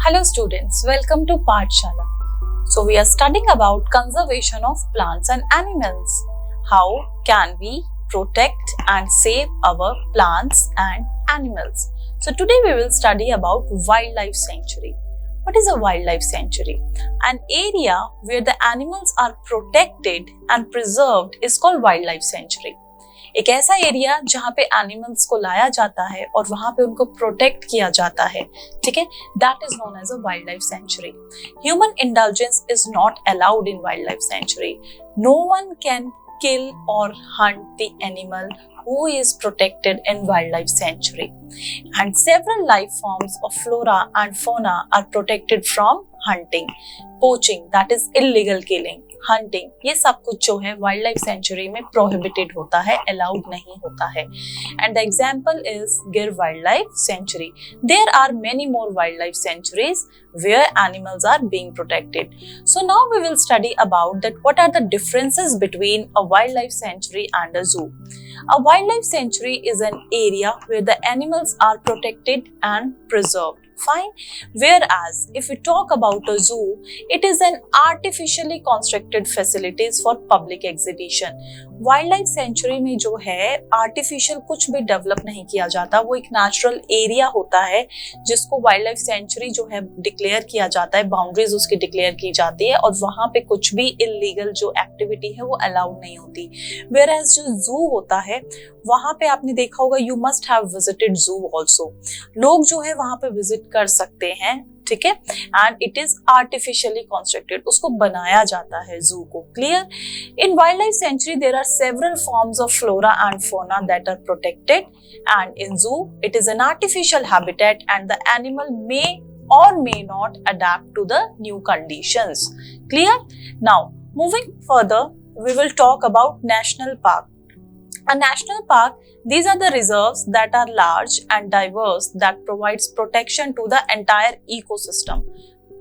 Hello students, welcome to Pathshala. So we are studying about conservation of plants and animals. How can we protect and save our plants and animals? So today we will study about wildlife sanctuary. What is a wildlife sanctuary? An area where the animals are protected and preserved is called wildlife sanctuary. एक ऐसा area जहाँ पे animals को लाया जाता है और वहां पे उनको प्रोटेक्ट किया जाता है, ठीक है, that is known as a wildlife sanctuary. Human indulgence is not allowed in wildlife sanctuary. No one can kill or hunt the animal who is protected in wildlife sanctuary, and several life forms of flora and fauna are protected from hunting, poaching, that is illegal killing, hunting, ये सब कुछ जो है wildlife sanctuary में prohibited होता है, allowed नहीं होता है. And the example is Gir wildlife sanctuary. There are many more wildlife sanctuaries where animals are being protected. So now we will study about that what are the differences between a wildlife sanctuary and a zoo. A wildlife sanctuary is an area where the animals are protected and preserved. Fine. Whereas if we talk about a zoo, it is an artificially constructed facilities for public exhibition. Wild sanctuary में जो है artificial कुछ भी develop नहीं किया जाता, वो एक नेचुरल एरिया होता है जिसको वाइल्ड लाइफ सेंचुरी जो है डिक्लेयर किया जाता है, बाउंड्रीज उसकी डिक्लेयर की जाती है और वहां पे कुछ भी इलीगल जो एक्टिविटी है वो अलाउड नहीं होती. वेयरएज जो जू होता है वहां पे आपने देखा होगा, यू मस्ट हैव विजिटेड जू ऑल्सो. लोग जो है वहां पे विजिट कर सकते हैं, ठीक है, and it is artificially constructed, उसको बनाया जाता है जू को. Clear? In wildlife sanctuary there are several forms of flora and fauna that are protected, and in zoo it is an artificial habitat and the animal may or may not adapt to the new conditions. Clear? Now, moving further, we will talk about national park. A national park, these are the reserves that are large and diverse that provides protection to the entire ecosystem.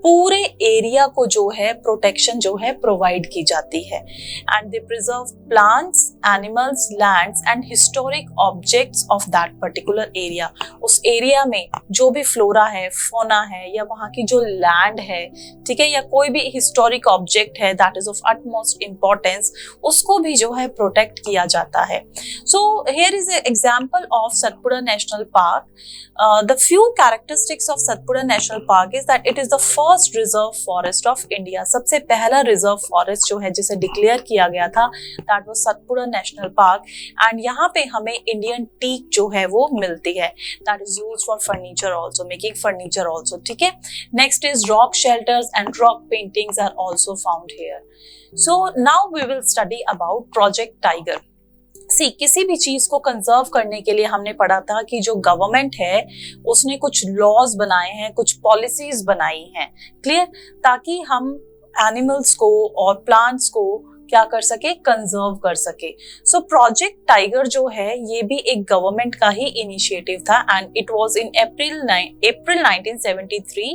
पूरे area को जो है protection जो है provide की जाती है. And they preserve plants, animals, lands and historic objects of that particular area. उस एरिया में जो भी फ्लोरा है, फोना है, या वहाँ की जो लैंड है, ठीक है, या कोई भी हिस्टोरिक ऑब्जेक्ट है that is of utmost importance, उसको भी जो है प्रोटेक्ट किया जाता है. So here is an example of Satpura national park. The few characteristics of Satpura national park is that it is the first reserve forest of India. सबसे पहला रिजर्व फॉरेस्ट जो है जिसे डिक्लेयर किया गया था that was Satpura national park. And यहाँ पे हमें इंडियन टीक जो है वो मिलती है that is used for furniture also, making furniture also, ठीक है. Next is rock shelters and rock paintings are also found here. So now we will study about Project Tiger. किसी भी चीज को कंजर्व करने के लिए हमने पढ़ा था कि जो गवर्नमेंट है उसने कुछ लॉज बनाए हैं, कुछ पॉलिसीज बनाई हैं, क्लियर, ताकि हम एनिमल्स को और प्लांट्स को क्या कर सके, कंजर्व कर सके. सो प्रोजेक्ट टाइगर जो है ये भी एक गवर्नमेंट का ही इनिशिएटिव था and it was in April 1973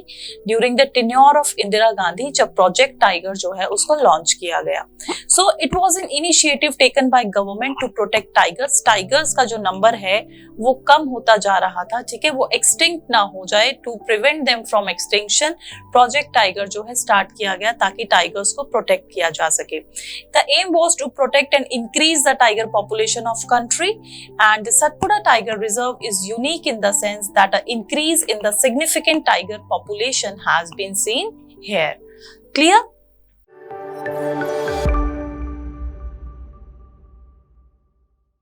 during the tenure of Indira Gandhi, जब प्रोजेक्ट टाइगर जो है उसको लॉन्च किया गया. So it was an initiative taken by government to protect tigers. Tigers का जो नंबर है वो कम होता जा रहा था, ठीक है, वो एक्सटिंक्ट ना हो जाए. To prevent them from extinction project tiger जो है स्टार्ट किया गया ताकि टाइगर्स को प्रोटेक्ट किया जा सके. The aim was to protect and increase the tiger population of country, and the Satpura Tiger Reserve is unique in the sense that an increase in the significant tiger population has been seen here. Clear?